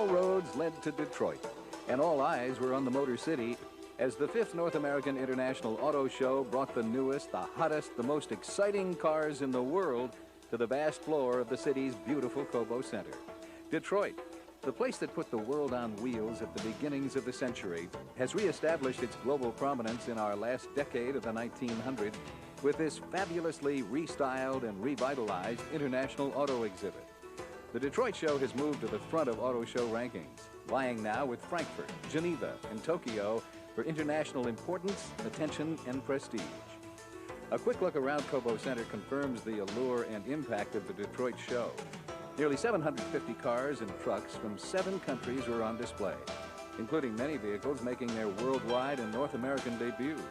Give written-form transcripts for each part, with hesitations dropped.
all roads led to Detroit, and all eyes were on the Motor City as the 5th North American International Auto Show brought the newest, the hottest, the most exciting cars in the world to the vast floor of the city's beautiful Cobo Center. Detroit, the place that put the world on wheels at the beginnings of the century, has reestablished its global prominence in our last decade of the 1900s with this fabulously restyled and revitalized international auto exhibit. The Detroit show has moved to the front of auto show rankings, vying now with Frankfurt, Geneva, and Tokyo for international importance, attention, and prestige. A quick look around Cobo Center confirms the allure and impact of the Detroit show. Nearly 750 cars and trucks from 7 countries were on display, including many vehicles making their worldwide and North American debuts.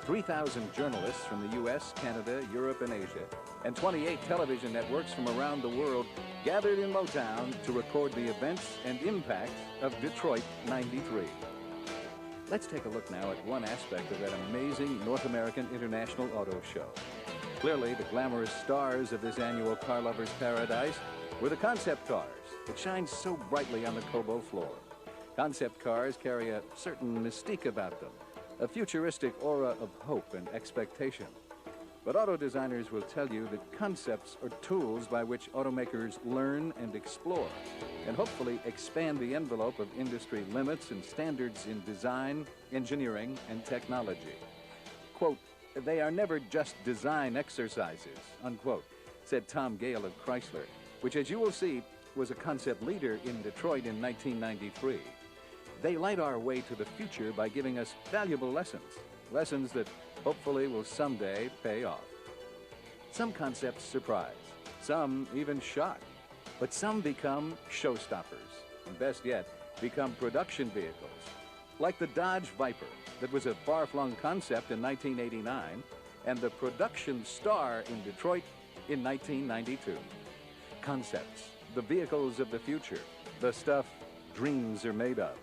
3,000 journalists from the U.S., Canada, Europe, and Asia, and 28 television networks from around the world gathered in Motown to record the events and impacts of Detroit '93. Let's take a look now at one aspect of that amazing North American International Auto Show. Clearly, the glamorous stars of this annual car lover's paradise were the concept cars that shine so brightly on the Cobo floor. Concept cars carry a certain mystique about them, a futuristic aura of hope and expectation. But auto designers will tell you that concepts are tools by which automakers learn and explore, and hopefully expand the envelope of industry limits and standards in design, engineering, and technology. Quote, "They are never just design exercises," unquote, said Tom Gale of Chrysler, which, as you will see, was a concept leader in Detroit in 1993. They light our way to the future by giving us valuable lessons that hopefully will someday pay off. Some concepts surprise, some even shock, but some become showstoppers, and best yet, become production vehicles, like the Dodge Viper that was a far-flung concept in 1989 and the production star in Detroit in 1992. Concepts, the vehicles of the future, the stuff dreams are made of.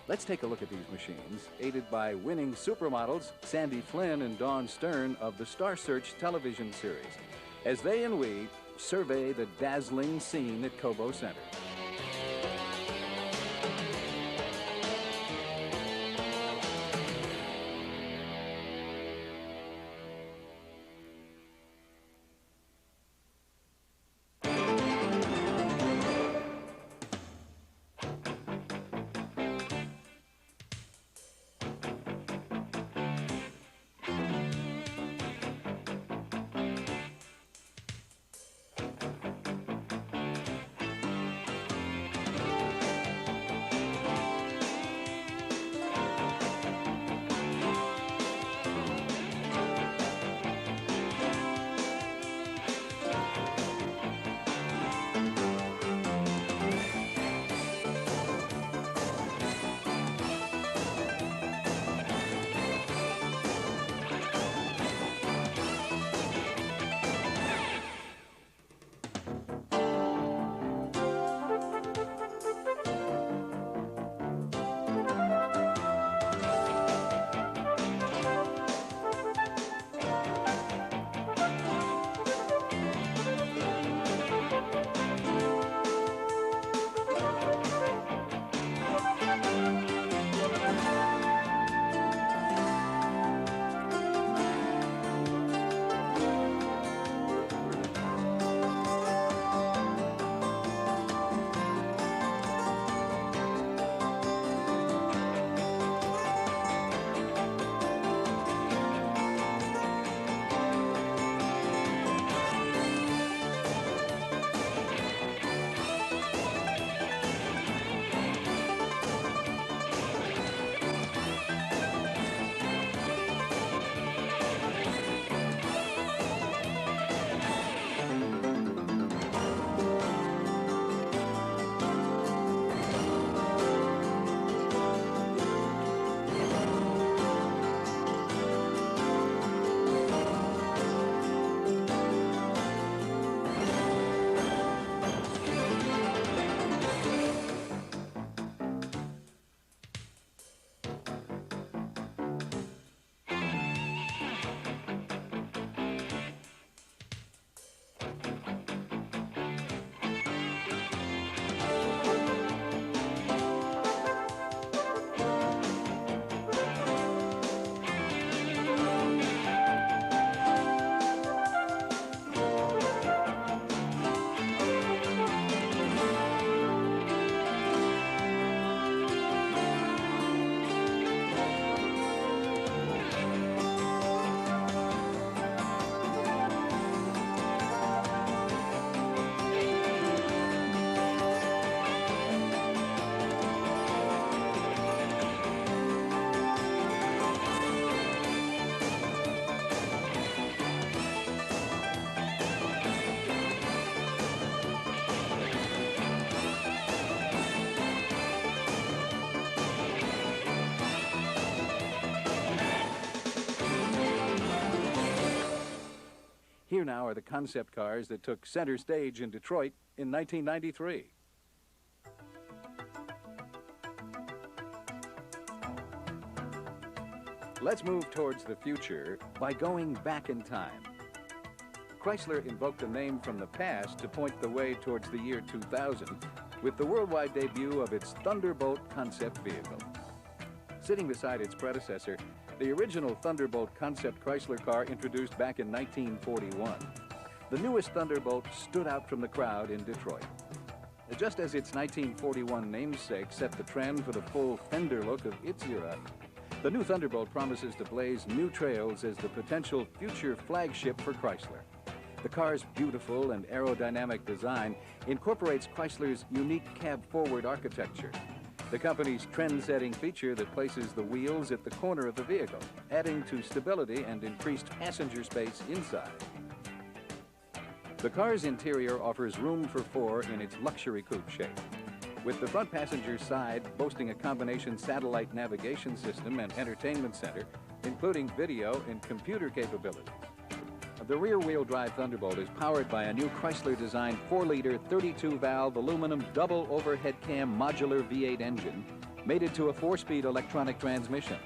Let's take a look at these machines, aided by winning supermodels Sandy Flynn and Dawn Stern of the Star Search television series, as they and we survey the dazzling scene at Cobo Center. Here now are the concept cars that took center stage in Detroit in 1993. Let's move towards the future by going back in time. Chrysler invoked a name from the past to point the way towards the year 2000 with the worldwide debut of its Thunderbolt concept vehicle. Sitting beside its predecessor, the original Thunderbolt concept Chrysler car introduced back in 1941. The newest Thunderbolt stood out from the crowd in Detroit. Just as its 1941 namesake set the trend for the full fender look of its era, the new Thunderbolt promises to blaze new trails as the potential future flagship for Chrysler. The car's beautiful and aerodynamic design incorporates Chrysler's unique cab-forward architecture, the company's trend-setting feature that places the wheels at the corner of the vehicle, adding to stability and increased passenger space inside. The car's interior offers room for four in its luxury coupe shape, with the front passenger side boasting a combination satellite navigation system and entertainment center, including video and computer capabilities. The rear-wheel drive Thunderbolt is powered by a new Chrysler-designed 4-liter 32-valve aluminum double overhead cam modular V8 engine mated to a 4-speed electronic transmission.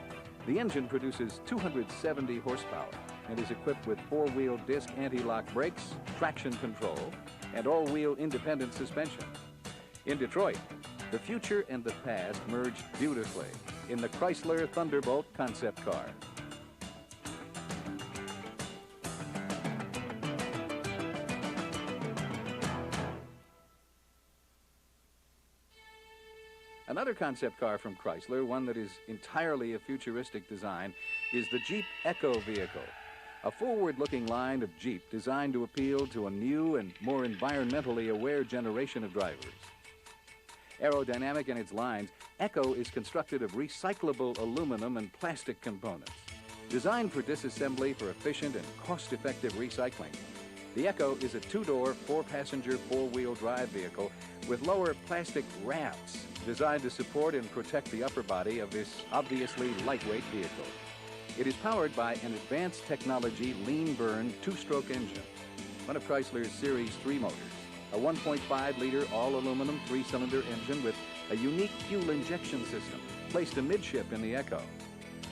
The engine produces 270 horsepower and is equipped with 4-wheel disc anti-lock brakes, traction control, and all-wheel independent suspension. In Detroit, the future and the past merged beautifully in the Chrysler Thunderbolt concept car. Another concept car from Chrysler, one that is entirely a futuristic design, is the Jeep Echo vehicle, a forward-looking line of Jeep designed to appeal to a new and more environmentally aware generation of drivers. Aerodynamic in its lines, Echo is constructed of recyclable aluminum and plastic components. Designed for disassembly for efficient and cost-effective recycling, the Echo is a 2-door, 4-passenger, 4-wheel drive vehicle with lower plastic rafts designed to support and protect the upper body of this obviously lightweight vehicle. It is powered by an advanced technology lean-burn 2-stroke engine, one of Chrysler's Series 3 motors, a 1.5-liter all-aluminum 3-cylinder engine with a unique fuel injection system placed amidship in the Echo.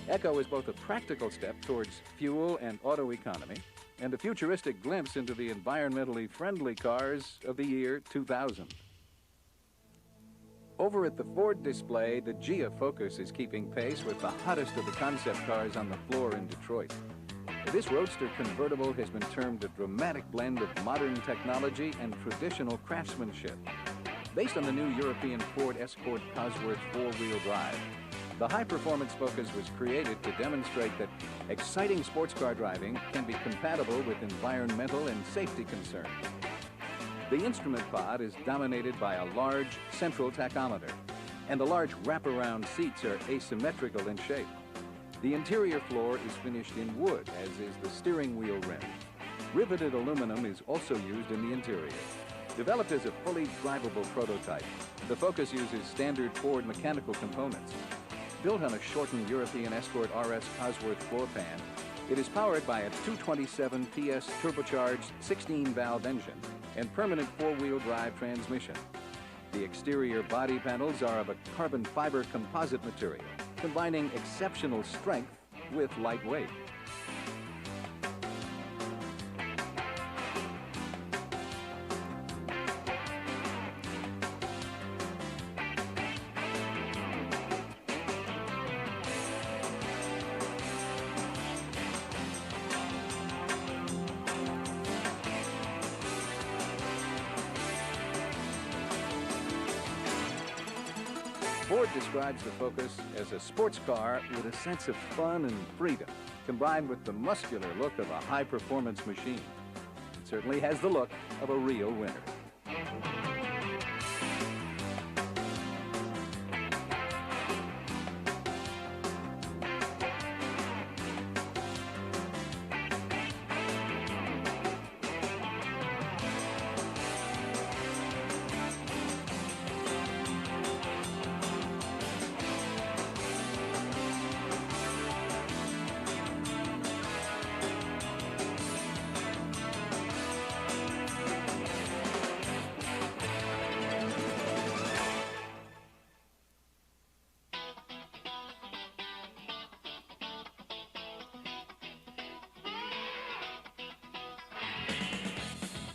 Echo is both a practical step towards fuel and auto economy and a futuristic glimpse into the environmentally friendly cars of the year 2000. Over at the Ford display, the Ghia Focus is keeping pace with the hottest of the concept cars on the floor in Detroit. This roadster convertible has been termed a dramatic blend of modern technology and traditional craftsmanship. Based on the new European Ford Escort Cosworth 4-wheel drive, the high-performance Focus was created to demonstrate that exciting sports car driving can be compatible with environmental and safety concerns. The instrument pod is dominated by a large central tachometer, and the large wraparound seats are asymmetrical in shape. The interior floor is finished in wood, as is the steering wheel rim. Riveted aluminum is also used in the interior. Developed as a fully drivable prototype, the Focus uses standard Ford mechanical components. Built on a shortened European Escort RS Cosworth floor pan, it is powered by a 227 PS turbocharged 16-valve engine and permanent 4-wheel drive transmission. The exterior body panels are of a carbon fiber composite material, combining exceptional strength with lightweight. Ford describes the Focus as a sports car with a sense of fun and freedom, combined with the muscular look of a high-performance machine. It certainly has the look of a real winner.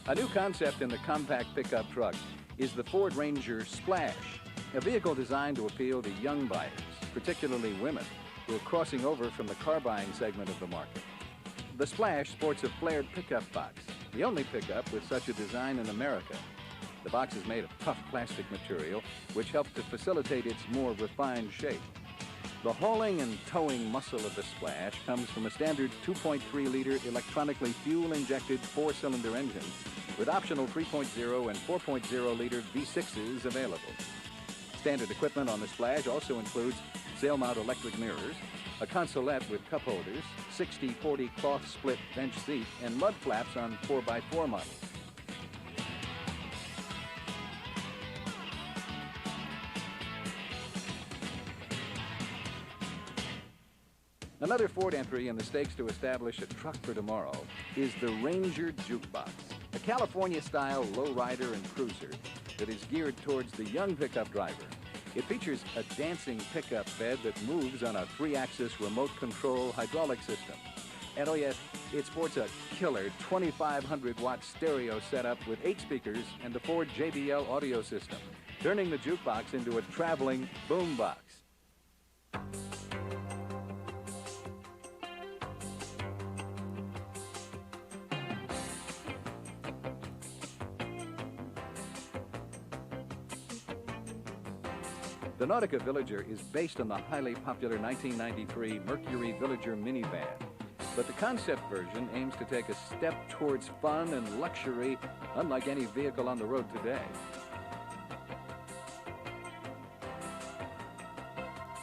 A new concept in the compact pickup truck is the Ford Ranger Splash, a vehicle designed to appeal to young buyers, particularly women, who are crossing over from the car-buying segment of the market. The Splash sports a flared pickup box, the only pickup with such a design in America. The box is made of tough plastic material, which helps to facilitate its more refined shape. The hauling and towing muscle of the Splash comes from a standard 2.3-liter electronically fuel-injected four-cylinder engine with optional 3.0 and 4.0-liter V6s available. Standard equipment on the Splash also includes sail-mount electric mirrors, a consolette with cup holders, 60/40 cloth split bench seat, and mud flaps on 4x4 models. Another Ford entry in the stakes to establish a truck for tomorrow is the Ranger Jukebox, a California-style lowrider and cruiser that is geared towards the young pickup driver. It features a dancing pickup bed that moves on a 3-axis remote control hydraulic system. And oh yes, it sports a killer 2,500-watt stereo setup with 8 speakers and the Ford JBL audio system, turning the jukebox into a traveling boombox. The Nautica Villager is based on the highly popular 1993 Mercury Villager minivan, but the concept version aims to take a step towards fun and luxury unlike any vehicle on the road today.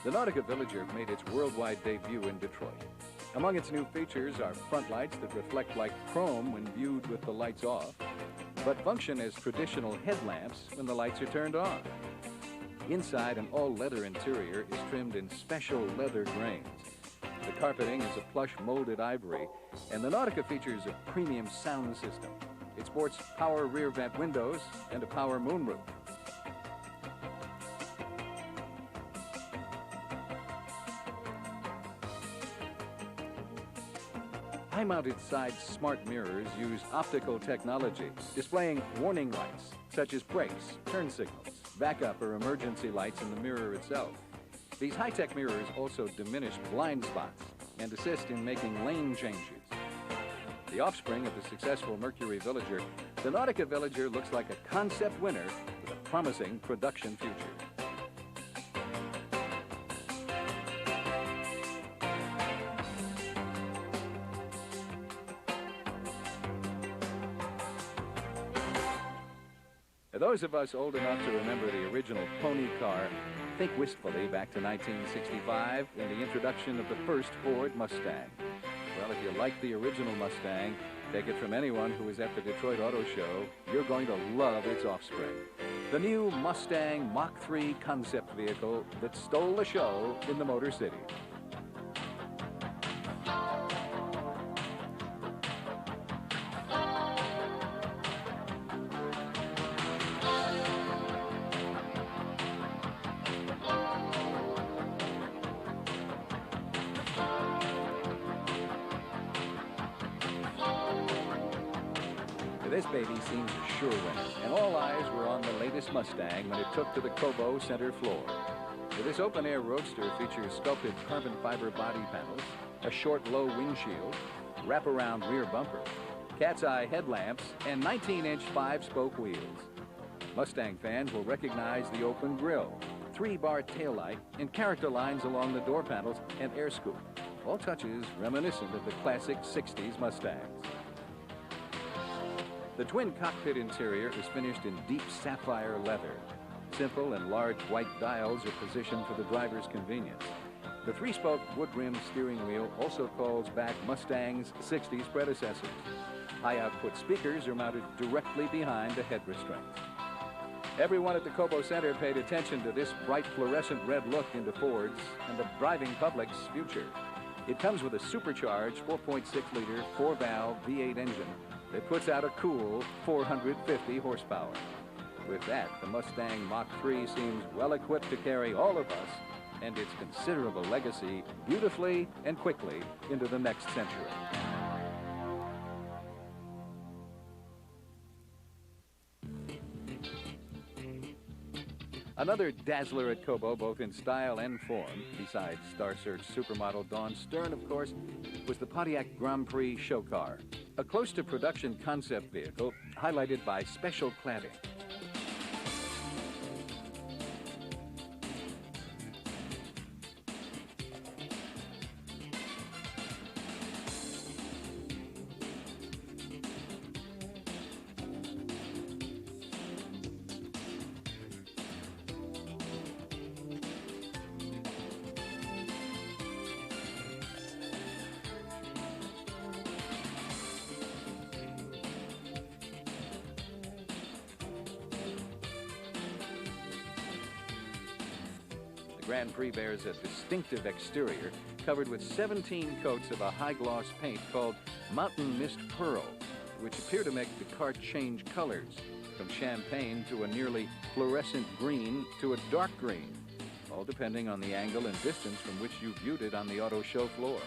The Nautica Villager made its worldwide debut in Detroit. Among its new features are front lights that reflect like chrome when viewed with the lights off, but function as traditional headlamps when the lights are turned on. Inside, an all-leather interior is trimmed in special leather grains. The carpeting is a plush molded ivory, and the Nautica features a premium sound system. It sports power rear vent windows and a power moonroof. High-mounted side smart mirrors use optical technology, displaying warning lights such as brakes, turn signals, backup or emergency lights in the mirror itself. These high-tech mirrors also diminish blind spots and assist in making lane changes. The offspring of the successful Mercury Villager, the Nautica Villager looks like a concept winner with a promising production future. Those of us old enough to remember the original pony car think wistfully back to 1965 and the introduction of the first Ford Mustang. Well, if you like the original Mustang, take it from anyone who was at the Detroit Auto Show, you're going to love its offspring. The new Mustang Mach-3 concept vehicle that stole the show in the Motor City. This baby seems a sure winner, and all eyes were on the latest Mustang when it took to the Cobo center floor. This open-air roadster features sculpted carbon fiber body panels, a short, low windshield, wraparound rear bumper, cat's eye headlamps, and 19-inch 5-spoke wheels. Mustang fans will recognize the open grille, 3-bar taillight, and character lines along the door panels and air scoop, all touches reminiscent of the classic 60s Mustangs. The twin cockpit interior is finished in deep sapphire leather. Simple and large white dials are positioned for the driver's convenience. The 3-spoke wood-rimmed steering wheel also calls back Mustang's 60s predecessors. High-output speakers are mounted directly behind the head restraints. Everyone at the Cobo Center paid attention to this bright fluorescent red look into Ford's and the driving public's future. It comes with a supercharged 4.6-liter 4-valve V8 engine that puts out a cool 450 horsepower. With that, the Mustang Mach-3 seems well equipped to carry all of us and its considerable legacy beautifully and quickly into the next century. Another dazzler at Cobo, both in style and form, besides Star Search supermodel Dawn Stern, of course, was the Pontiac Grand Prix show car, a close-to-production concept vehicle highlighted by special cladding. The Grand Prix bears a distinctive exterior covered with 17 coats of a high-gloss paint called Mountain Mist Pearl, which appear to make the car change colors from champagne to a nearly fluorescent green to a dark green, all depending on the angle and distance from which you viewed it on the auto show floor.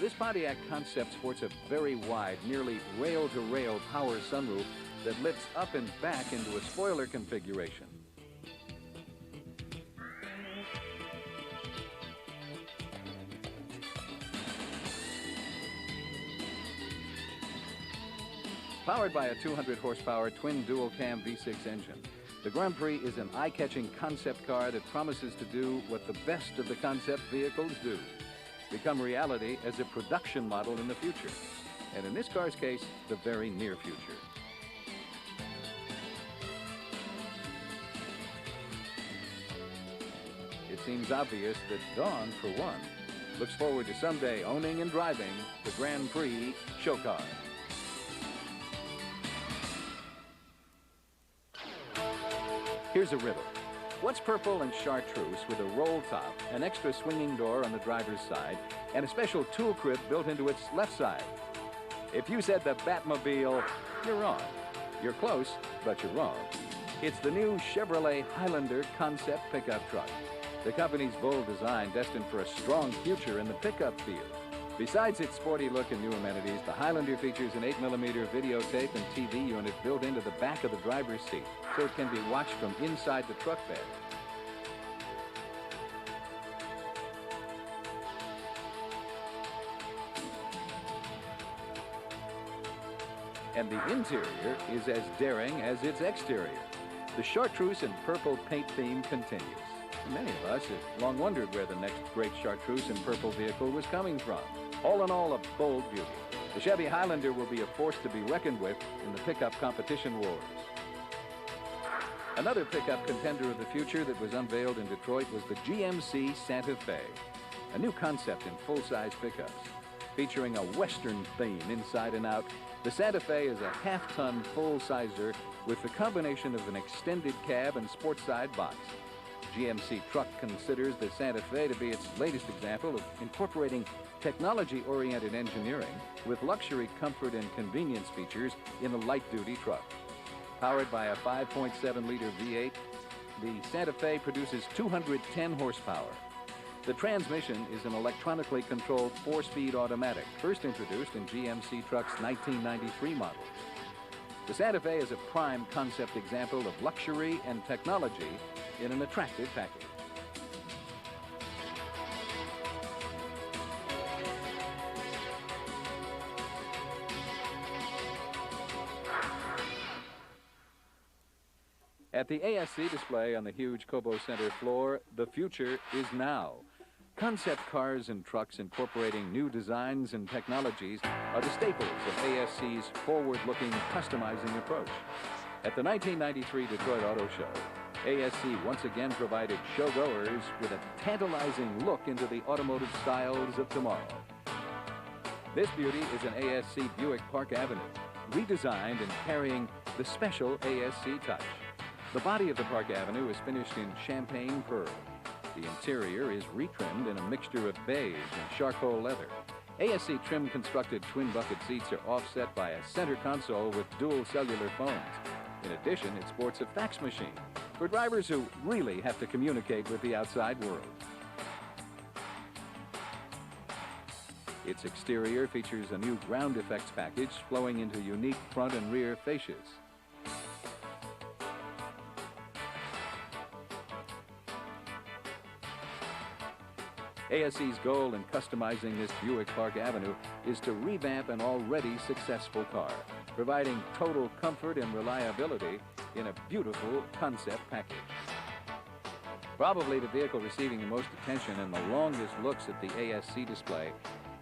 This Pontiac concept sports a very wide, nearly rail-to-rail power sunroof that lifts up and back into a spoiler configuration. Powered by a 200-horsepower twin dual-cam V6 engine, the Grand Prix is an eye-catching concept car that promises to do what the best of the concept vehicles do: become reality as a production model in the future, and in this car's case, the very near future. It seems obvious that Dawn, for one, looks forward to someday owning and driving the Grand Prix show car. Here's a riddle. What's purple and chartreuse with a roll top, an extra swinging door on the driver's side, and a special tool crib built into its left side? If you said the Batmobile, you're wrong. You're close, but you're wrong. It's the new Chevrolet Highlander concept pickup truck. The company's bold design destined for a strong future in the pickup field. Besides its sporty look and new amenities, the Highlander features an 8mm videotape and TV unit built into the back of the driver's seat, so it can be watched from inside the truck bed. And the interior is as daring as its exterior. The chartreuse and purple paint theme continues. Many of us have long wondered where the next great chartreuse and purple vehicle was coming from. All in all, a bold beauty. The Chevy Highlander will be a force to be reckoned with in the pickup competition wars. Another pickup contender of the future that was unveiled in Detroit was the GMC Santa Fe, a new concept in full-size pickups. Featuring a Western theme inside and out, the Santa Fe is a half-ton full-sizer with the combination of an extended cab and sports-side box. GMC Truck considers the Santa Fe to be its latest example of incorporating technology-oriented engineering with luxury comfort and convenience features in a light-duty truck. Powered by a 5.7-liter V8, the Santa Fe produces 210 horsepower. The transmission is an electronically controlled 4-speed automatic, first introduced in GMC Truck's 1993 model. The Santa Fe is a prime concept example of luxury and technology in an attractive package. At the ASC display on the huge Cobo Center floor, the future is now. Concept cars and trucks incorporating new designs and technologies are the staples of ASC's forward-looking, customizing approach. At the 1993 Detroit Auto Show, ASC once again provided showgoers with a tantalizing look into the automotive styles of tomorrow. This beauty is an ASC Buick Park Avenue, redesigned and carrying the special ASC touch. The body of the Park Avenue is finished in champagne pearl. The interior is retrimmed in a mixture of beige and charcoal leather. ASC trim-constructed twin bucket seats are offset by a center console with dual cellular phones. In addition, it sports a fax machine for drivers who really have to communicate with the outside world. Its exterior features a new ground effects package flowing into unique front and rear fascias. ASC's goal in customizing this Buick Park Avenue is to revamp an already successful car, providing total comfort and reliability in a beautiful concept package. Probably the vehicle receiving the most attention and the longest looks at the ASC display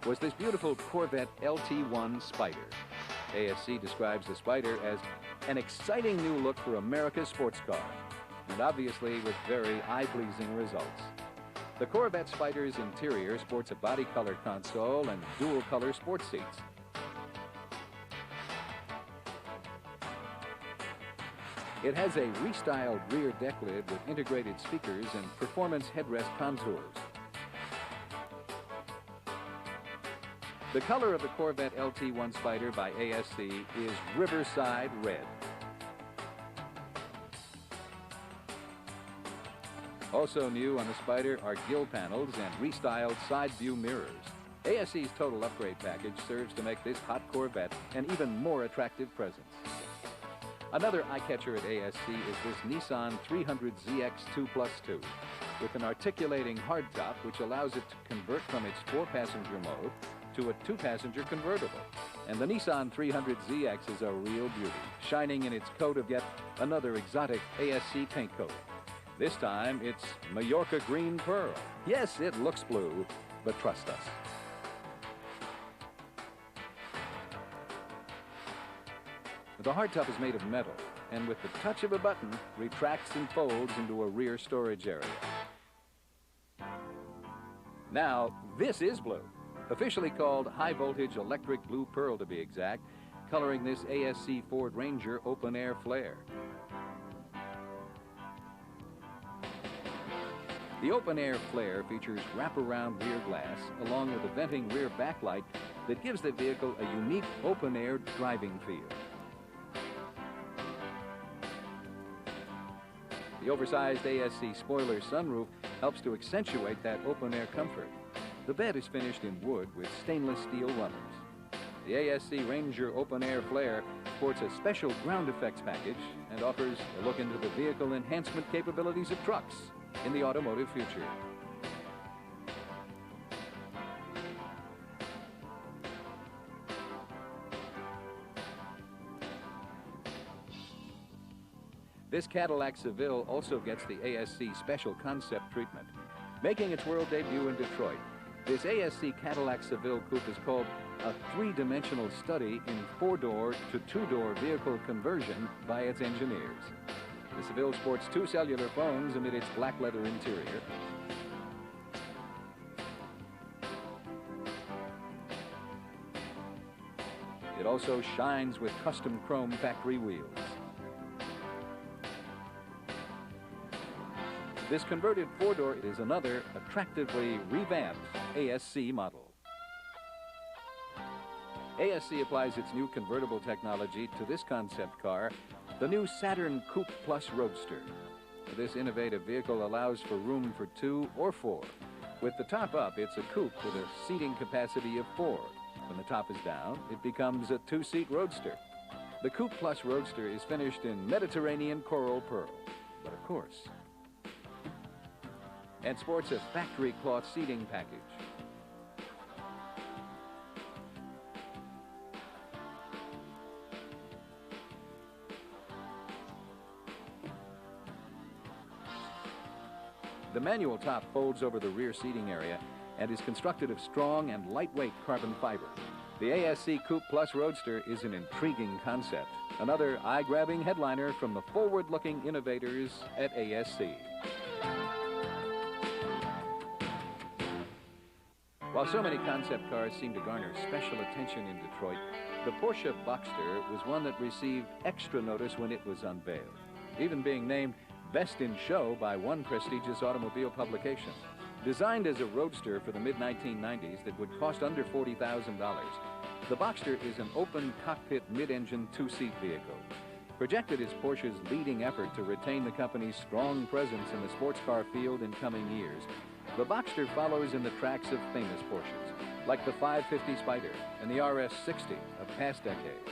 was this beautiful Corvette LT1 Spider. ASC describes the Spider as an exciting new look for America's sports car, and obviously with very eye-pleasing results. The Corvette Spider's interior sports a body-color console and dual-color sports seats. It has a restyled rear deck lid with integrated speakers and performance headrest contours. The color of the Corvette LT1 Spider by ASC is Riverside Red. Also new on the Spider are gill panels and restyled side view mirrors. ASC's total upgrade package serves to make this hot Corvette an even more attractive presence. Another eye-catcher at ASC is this Nissan 300ZX 2+2 with an articulating hardtop which allows it to convert from its 4-passenger mode to a 2-passenger convertible. And the Nissan 300ZX is a real beauty, shining in its coat of yet another exotic ASC paint coat. This time, it's Mallorca Green Pearl. Yes, it looks blue, but trust us. The hardtop is made of metal, and with the touch of a button, retracts and folds into a rear storage area. Now, this is blue, officially called High Voltage Electric Blue Pearl to be exact, coloring this ASC Ford Ranger Open Air Flare. The Open Air Flare features wraparound rear glass along with a venting rear backlight that gives the vehicle a unique open-air driving feel. The oversized ASC spoiler sunroof helps to accentuate that open-air comfort. The bed is finished in wood with stainless steel runners. The ASC Ranger Open Air Flare sports a special ground effects package and offers a look into the vehicle enhancement capabilities of trucks in the automotive future. This Cadillac Seville also gets the ASC Special Concept treatment. Making its world debut in Detroit, this ASC Cadillac Seville coupe is called a three-dimensional study in four-door to two-door vehicle conversion by its engineers. The Seville sports two cellular phones amid its black leather interior. It also shines with custom chrome factory wheels. This converted four-door is another attractively revamped ASC model. ASC applies its new convertible technology to this concept car, the new Saturn Coupe Plus Roadster. This innovative vehicle allows for room for two or four. With the top up, it's a coupe with a seating capacity of 4. When the top is down, it becomes a 2-seat roadster. The Coupe Plus Roadster is finished in Mediterranean coral pearl, but of course, and sports a factory cloth seating package. The manual top folds over the rear seating area and is constructed of strong and lightweight carbon fiber. The ASC Coupe Plus Roadster is an intriguing concept, another eye-grabbing headliner from the forward-looking innovators at ASC. While so many concept cars seem to garner special attention in Detroit, the Porsche Boxster was one that received extra notice when it was unveiled, even being named Best in Show by one prestigious automobile publication. Designed as a roadster for the mid-1990s that would cost under $40,000, the Boxster is an open cockpit mid-engine 2-seat vehicle. Projected as Porsche's leading effort to retain the company's strong presence in the sports car field in coming years, the Boxster follows in the tracks of famous Porsches, like the 550 Spider and the RS60 of past decades.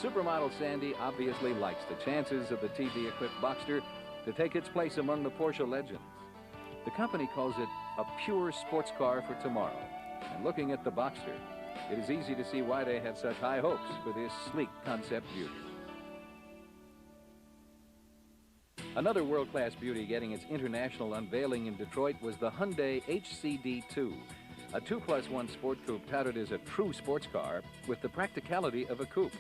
Supermodel Sandy obviously likes the chances of the TV-equipped Boxster to take its place among the Porsche legends. The company calls it a pure sports car for tomorrow. And looking at the Boxster, it is easy to see why they have such high hopes for this sleek concept beauty. Another world-class beauty getting its international unveiling in Detroit was the Hyundai HCD2, a 2+1 sport coupe touted as a true sports car with the practicality of a coupe.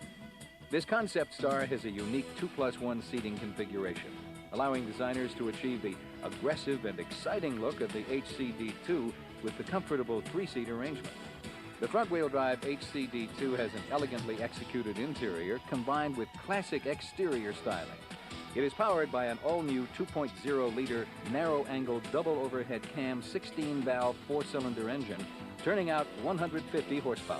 This concept star has a unique 2+1 seating configuration, allowing designers to achieve the aggressive and exciting look of the HCD2 with the comfortable 3-seat arrangement. The front-wheel drive HCD2 has an elegantly executed interior combined with classic exterior styling. It is powered by an all-new 2.0-liter narrow-angle double-overhead cam 16-valve 4-cylinder engine, turning out 150 horsepower.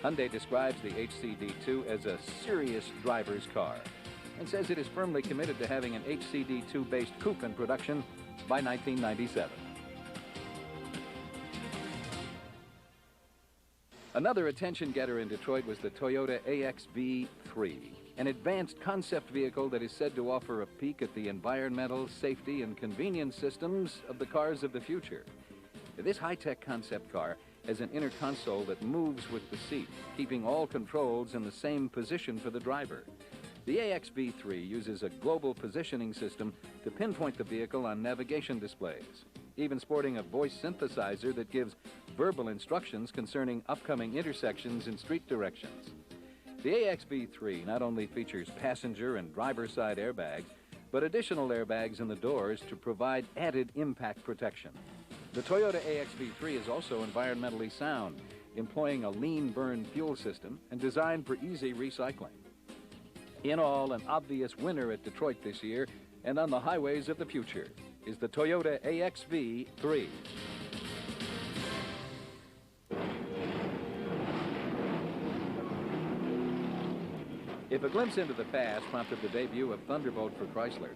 Hyundai describes the HCD2 as a serious driver's car and says it is firmly committed to having an HCD2-based coupe in production by 1997. Another attention-getter in Detroit was the Toyota AXV3, an advanced concept vehicle that is said to offer a peek at the environmental, safety, and convenience systems of the cars of the future. This high-tech concept car has an inner console that moves with the seat, keeping all controls in the same position for the driver. The AXV3 uses a global positioning system to pinpoint the vehicle on navigation displays, even sporting a voice synthesizer that gives verbal instructions concerning upcoming intersections and street directions. The AXV3 not only features passenger and driver's side airbags, but additional airbags in the doors to provide added impact protection. The Toyota AXV3 is also environmentally sound, employing a lean burn fuel system and designed for easy recycling. In all, an obvious winner at Detroit this year and on the highways of the future is the Toyota AXV3. If a glimpse into the past prompted the debut of Thunderbolt for Chrysler,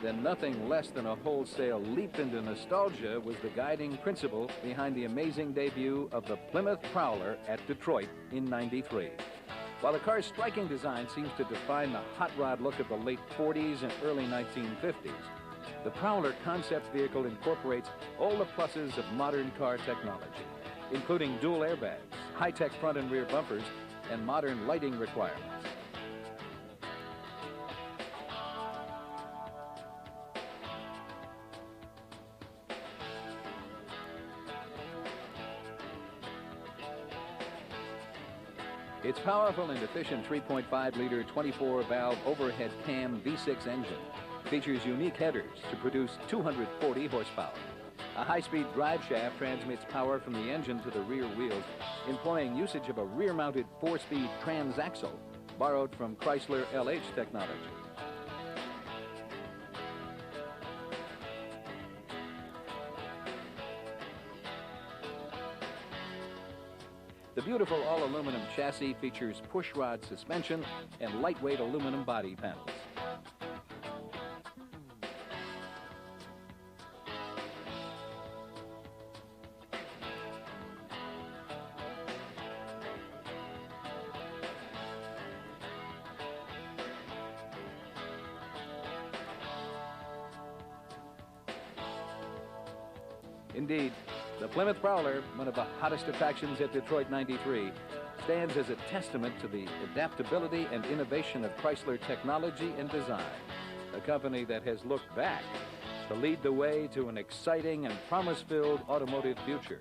then nothing less than a wholesale leap into nostalgia was the guiding principle behind the amazing debut of the Plymouth Prowler at Detroit in '93. While the car's striking design seems to define the hot rod look of the late 40s and early 1950s, the Prowler concept vehicle incorporates all the pluses of modern car technology, including dual airbags, high-tech front and rear bumpers, and modern lighting requirements. Its powerful and efficient 3.5-liter 24-valve overhead cam V6 engine features unique headers to produce 240 horsepower. A high-speed drive shaft transmits power from the engine to the rear wheels, employing usage of a rear-mounted 4-speed transaxle borrowed from Chrysler LH technology. The beautiful all-aluminum chassis features push-rod suspension and lightweight aluminum body panels. Indeed, the Plymouth Prowler, one of the hottest attractions at Detroit '93, stands as a testament to the adaptability and innovation of Chrysler technology and design, a company that has looked back to lead the way to an exciting and promise-filled automotive future.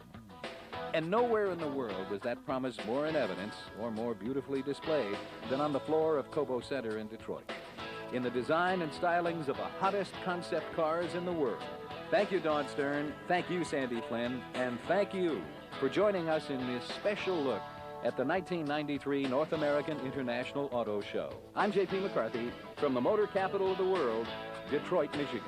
And nowhere in the world was that promise more in evidence or more beautifully displayed than on the floor of Cobo Center in Detroit, in the design and stylings of the hottest concept cars in the world. Thank you, Dawn Stern. Thank you, Sandy Flynn. And thank you for joining us in this special look at the 1993 North American International Auto Show. I'm J.P. McCarthy from the motor capital of the world, Detroit, Michigan.